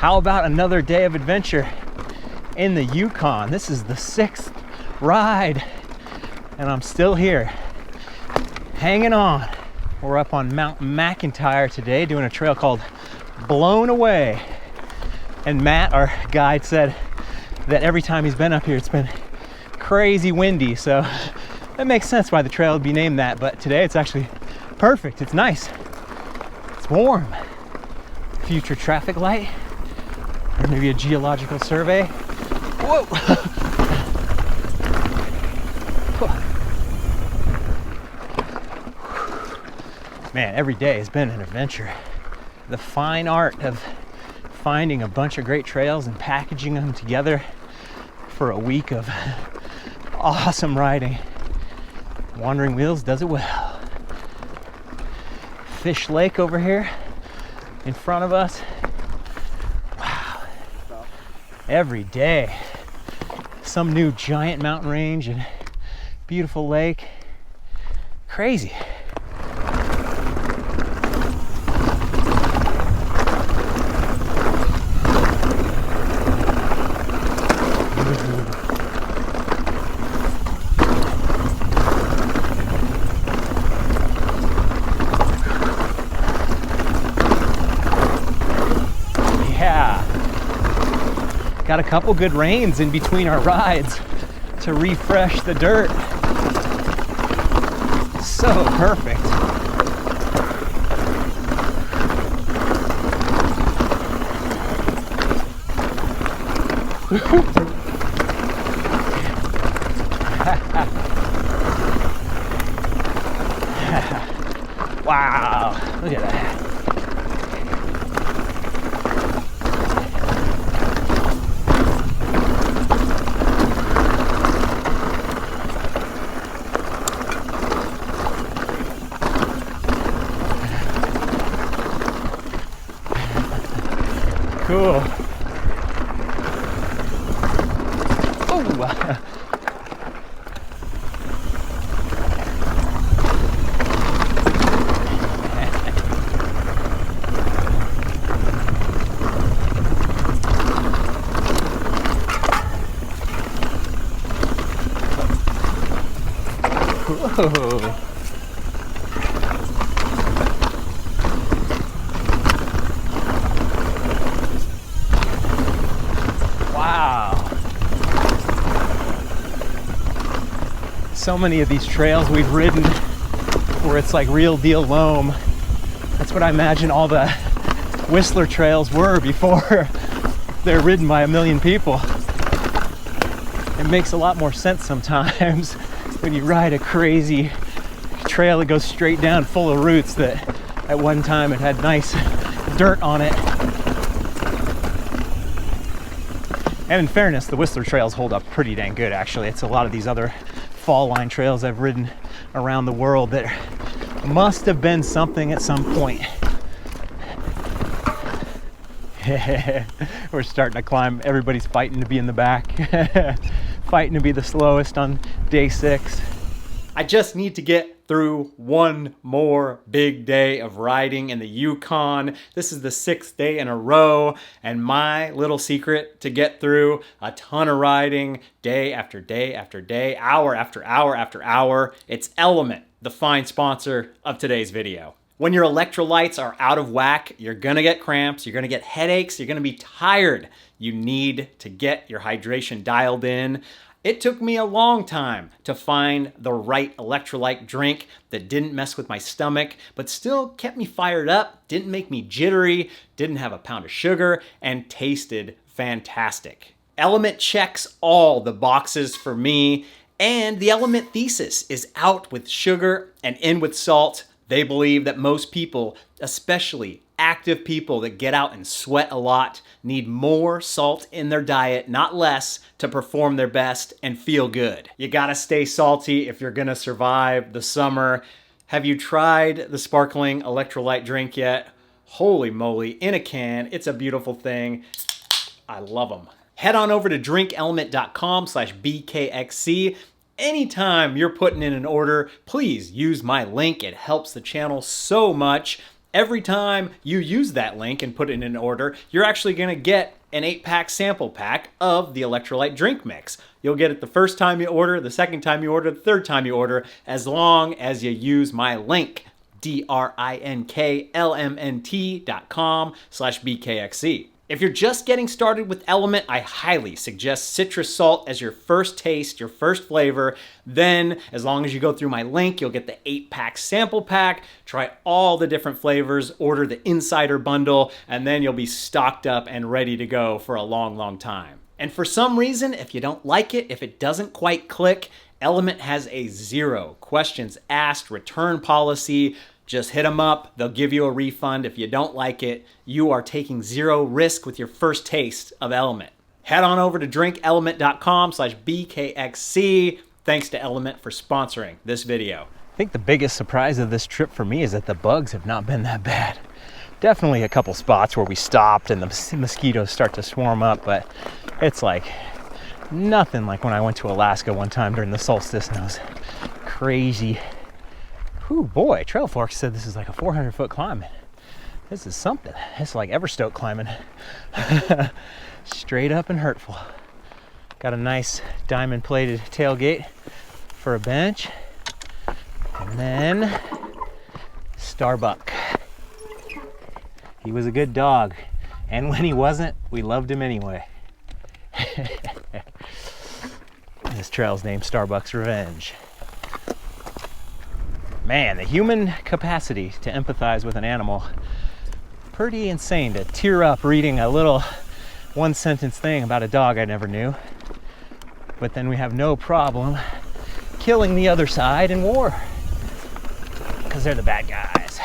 How about another day of adventure in the Yukon? This is the 6th ride, and I'm still here, hanging on. We're up on Mount McIntyre today, doing a trail called Blown Away. And Matt, our guide, said that every time he's been up here, it's been crazy windy, so that makes sense why the trail would be named that. But today it's actually perfect. It's nice. It's warm. Future traffic light, or maybe a geological survey. Whoa! Man, every day has been an adventure. The fine art of finding a bunch of great trails and packaging them together for a week of awesome riding. Wandering Wheels does it well. Fish Lake over here in front of us. Wow. Every day, some new giant mountain range and beautiful lake. Crazy. Got a couple good rains in between our rides to refresh the dirt. So perfect. Wow, look at that. Cool. Oh. Whoa. So many of these trails we've ridden where it's like real deal loam. That's what I imagine all the Whistler trails were before they're ridden by a million people. It makes a lot more sense sometimes when you ride a crazy trail that goes straight down full of roots that at one time it had nice dirt on it. And in fairness, the Whistler trails hold up pretty dang good actually. It's a lot of these other fall line trails I've ridden around the world that must have been something at some point. We're starting to climb. Everybody's fighting to be in the back. Fighting to be the slowest on day 6. I just need to get through one more big day of riding in the Yukon. This is the 6th day in a row, and my little secret to get through a ton of riding day after day after day, hour after hour after hour, it's LOAM, the fine sponsor of today's video. When your electrolytes are out of whack, you're gonna get cramps, you're gonna get headaches, you're gonna be tired. You need to get your hydration dialed in. It took me a long time to find the right electrolyte drink that didn't mess with my stomach, but still kept me fired up, didn't make me jittery, didn't have a pound of sugar, and tasted fantastic. LOAM checks all the boxes for me, and the LOAM thesis is out with sugar and in with salt. They believe that most people, especially active people that get out and sweat a lot, need more salt in their diet, not less, to perform their best and feel good. You gotta stay salty if you're gonna survive the summer. Have you tried the sparkling electrolyte drink yet? Holy moly, in a can, it's a beautiful thing. I love them. Head on over to drinkelement.com/BKXC. Anytime you're putting in an order, please use my link. It helps the channel so much. every time you use that link and put in an order, you're actually going to get an 8-pack sample pack of the electrolyte drink mix. You'll get it the first time you order, the second time you order, the third time you order, as long as you use my link, drinklmnt.com/BKXC. If you're just getting started with Element, I highly suggest citrus salt as your first taste, your first flavor. Then, as long as you go through my link, you'll get the 8-pack sample pack, try all the different flavors, order the Insider Bundle, and then you'll be stocked up and ready to go for a long, long time. And for some reason, if you don't like it, if it doesn't quite click, Element has a 0 questions asked return policy. Just hit them up. They'll give you a refund. If you don't like it, you are taking 0 risk with your first taste of Element. Head on over to drinklmnt.com/BKXC. Thanks to Element for sponsoring this video. I think the biggest surprise of this trip for me is that the bugs have not been that bad. Definitely a couple spots where we stopped and the mosquitoes start to swarm up, but it's like nothing like when I went to Alaska one time during the solstice and it was crazy. Whew, boy, Trail Forks said this is like a 400-foot climb. This is something. It's like Everstoke climbing. Straight up and hurtful. Got a nice diamond-plated tailgate for a bench. And then Starbuck. He was a good dog. And when he wasn't, we loved him anyway. This trail's named Starbuck's Revenge. Man, the human capacity to empathize with an animal, pretty insane to tear up reading a little one-sentence thing about a dog I never knew. But then we have no problem killing the other side in war, because they're the bad guys.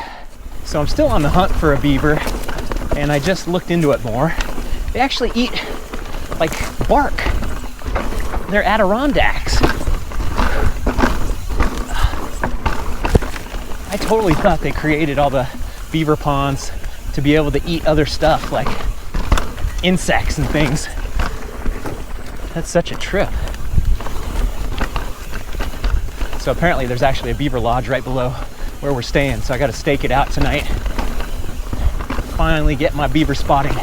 So I'm still on the hunt for a beaver, and I just looked into it more. They actually eat, like, bark. They're Adirondacks. I totally thought they created all the beaver ponds to be able to eat other stuff like insects and things. That's such a trip. So apparently there's actually a beaver lodge right below where we're staying, so I gotta stake it out tonight. Finally get my beaver spotting.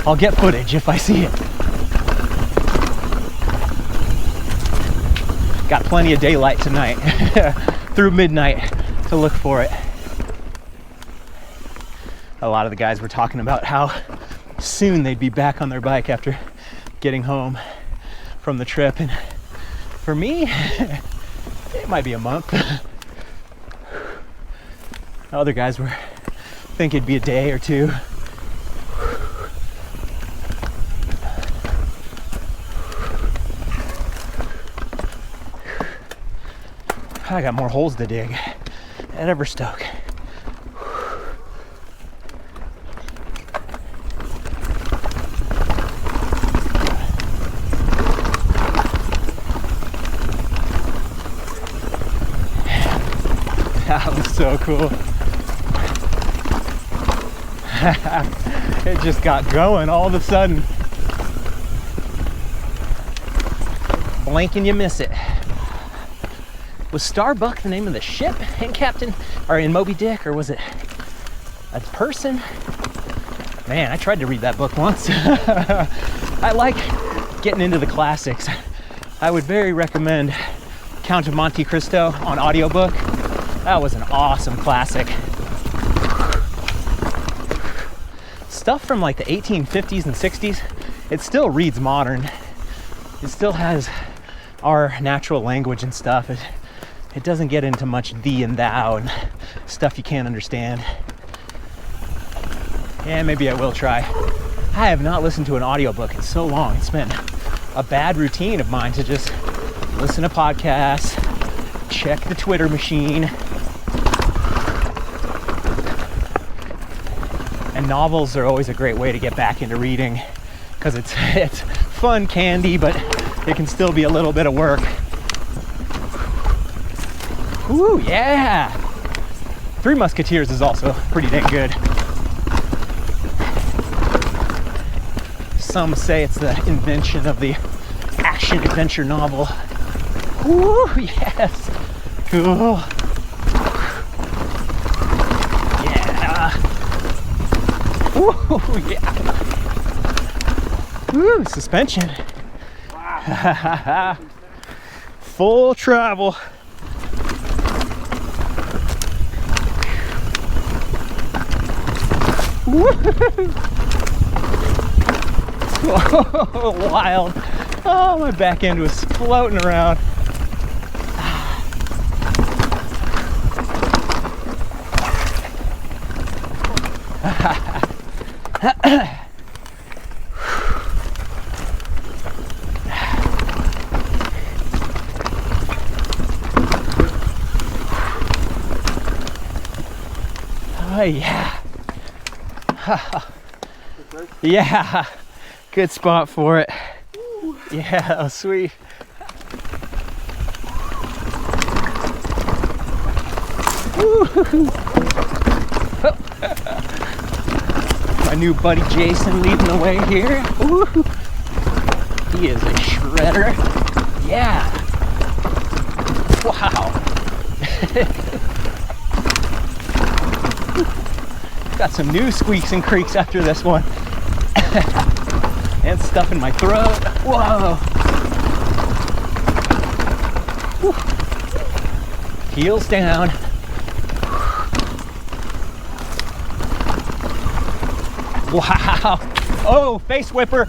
I'll get footage if I see it. Got plenty of daylight tonight through midnight to look for it. A lot of the guys were talking about how soon they'd be back on their bike after getting home from the trip, and for me it might be a month. Other guys were thinking it'd be a day or two. I got more holes to dig at Everstoke. That was so cool. It just got going all of a sudden. Blink and you miss it. Was Starbuck the name of the ship in Captain, or in Moby Dick, or was it a person? Man, I tried to read that book once. I like getting into the classics. I would very recommend Count of Monte Cristo on audiobook. That was an awesome classic. Stuff from like the 1850s and 60s, it still reads modern. It still has our natural language and stuff. It doesn't get into much thee and thou and stuff you can't understand. Yeah, maybe I will try. I have not listened to an audiobook in so long. It's been a bad routine of mine to just listen to podcasts, check the Twitter machine. And novels are always a great way to get back into reading, because it's fun candy, but it can still be a little bit of work. Ooh, yeah! Three Musketeers is also pretty dang good. Some say it's the invention of the action-adventure novel. Ooh, yes! Cool. Yeah. Ooh, yeah. Ooh, suspension. Wow. Full travel. Oh, wild. Oh, my back end was floating around. Oh, yeah. Yeah, good spot for it. Yeah, that was sweet. My new buddy Jason leading the way here. Ooh. He is a shredder. Yeah. Wow. Got some new squeaks and creaks after this one. And stuff in my throat. Whoa. Whew. Heels down. Wow. Oh, face whipper.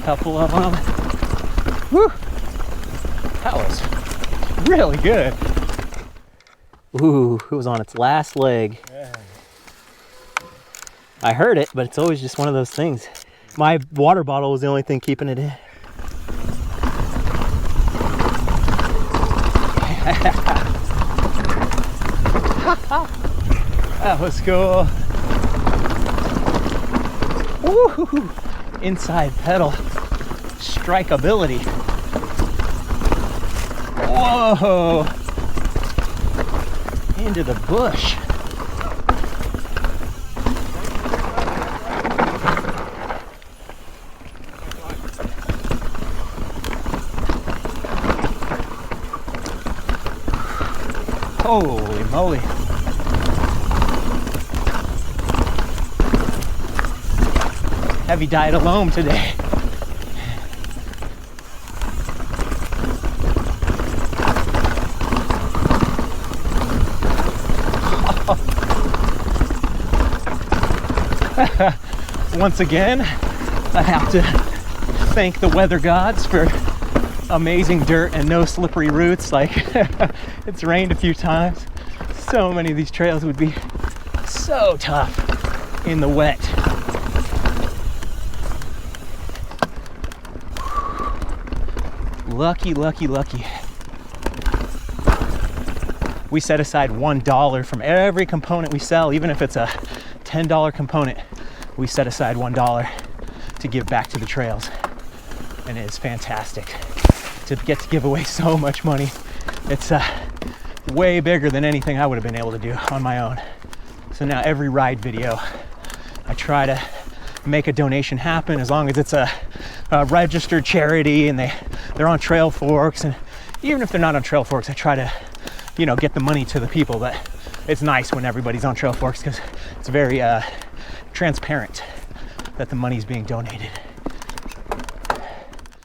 Couple of them. Whew. That was really good. Ooh, it was on its last leg. I heard it, but it's always just one of those things. My water bottle was the only thing keeping it in. That was cool. Woo! Inside pedal strikeability. Whoa! Into the bush. Holy moly. Heavy diet of LOAM today. Once again, I have to thank the weather gods for amazing dirt and no slippery roots. Like, it's rained a few times. So many of these trails would be so tough in the wet. Lucky, lucky, lucky. We set aside $1 from every component we sell, even if it's a $10 component. We set aside $1 to give back to the trails, and it is fantastic to get to give away so much money. It's way bigger than anything I would have been able to do on my own. So now every ride video, I try to make a donation happen, as long as it's a registered charity and they're on Trail Forks. And even if they're not on Trail Forks, I try to, you know, get the money to the people. But it's nice when everybody's on Trail Forks, because it's very transparent that the money's being donated.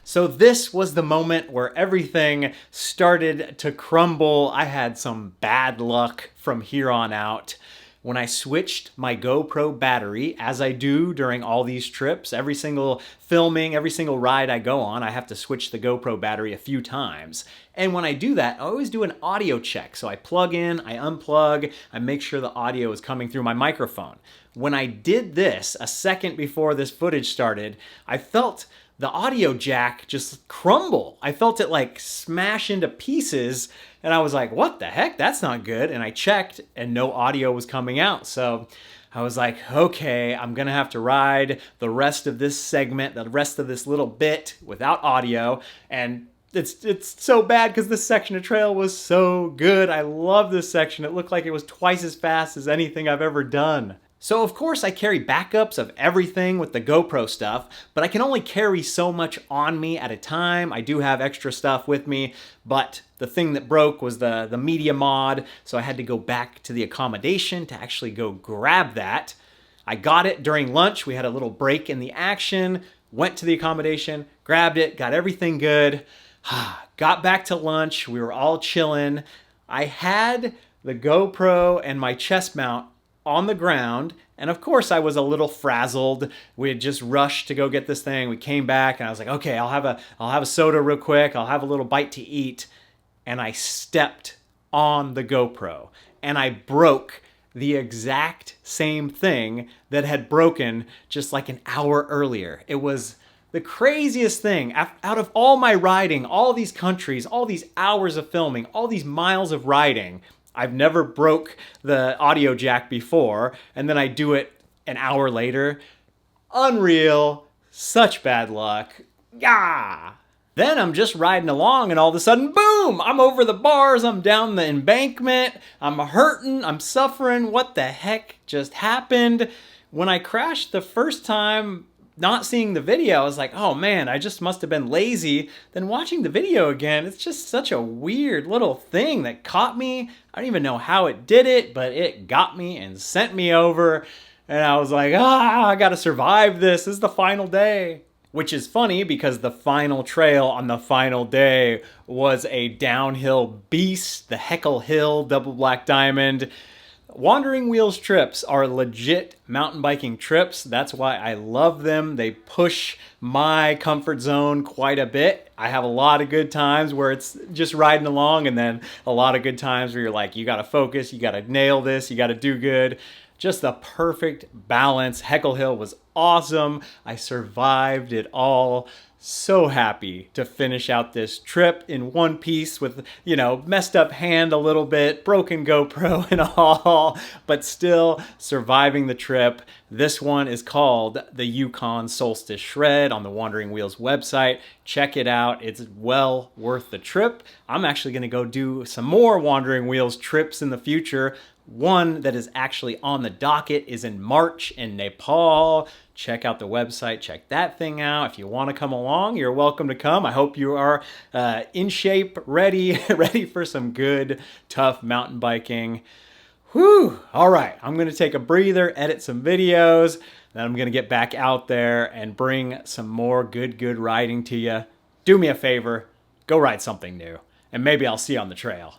So this was the moment where everything started to crumble. I had some bad luck from here on out. When I switched my GoPro battery, as I do during all these trips, every single filming, every single ride I go on, I have to switch the GoPro battery a few times. And when I do that, I always do an audio check. So I plug in, I unplug, I make sure the audio is coming through my microphone. When I did this a second before this footage started, I felt the audio jack just crumble. I felt it like smash into pieces, and I was like, what the heck? That's not good. And I checked and no audio was coming out. So I was like, okay, I'm gonna have to ride the rest of this segment, the rest of this little bit without audio. And it's so bad because this section of trail was so good. I love this section. It looked like it was twice as fast as anything I've ever done. So of course I carry backups of everything with the GoPro stuff, but I can only carry so much on me at a time. I do have extra stuff with me, but the thing that broke was the media mod, so I had to go back to the accommodation to actually go grab that. I got it during lunch. We had a little break in the action, went to the accommodation, grabbed it, got everything good. Got back to lunch. We were all chilling. I had the GoPro and my chest mount on the ground, and of course I was a little frazzled. We had just rushed to go get this thing. We came back and I was like, okay, I'll have a soda real quick. I'll have a little bite to eat. And I stepped on the GoPro and I broke the exact same thing that had broken just like an hour earlier. It was the craziest thing. Out of all my riding, all these countries, all these hours of filming, all these miles of riding, I've never broke the audio jack before, and then I do it an hour later. Unreal. Such bad luck. Yeah. Then I'm just riding along and all of a sudden, boom, I'm over the bars, I'm down the embankment, I'm hurting, I'm suffering. What the heck just happened? When I crashed the first time, not seeing the video, I was like, oh man, I just must have been lazy. Then watching the video again, it's just such a weird little thing that caught me. I don't even know how it did it, but it got me and sent me over. And I was like, I gotta survive this. This is the final day. Which is funny because the final trail on the final day was a downhill beast, the Heckle Hill Double Black Diamond. Wandering Wheels trips are legit mountain biking trips. That's why I love them. They push my comfort zone quite a bit. I have a lot of good times where it's just riding along, and then a lot of good times where you're like, you gotta focus, you gotta nail this, you gotta do good. Just the perfect balance. Heckle Hill was awesome. I survived it all. So happy to finish out this trip in one piece with, messed up hand a little bit, broken GoPro and all, but still surviving the trip. This one is called the Yukon Solstice Shred on the Wandering Wheels website. Check it out. It's well worth the trip. I'm actually going to go do some more Wandering Wheels trips in the future. One that is actually on the docket is in March in Nepal. Check out the website, check that thing out. If you want to come along, you're welcome to come. I hope you are in shape, ready for some good, tough mountain biking. Whew. All right, I'm going to take a breather, edit some videos, then I'm going to get back out there and bring some more good riding to you. Do me a favor, go ride something new, and maybe I'll see you on the trail.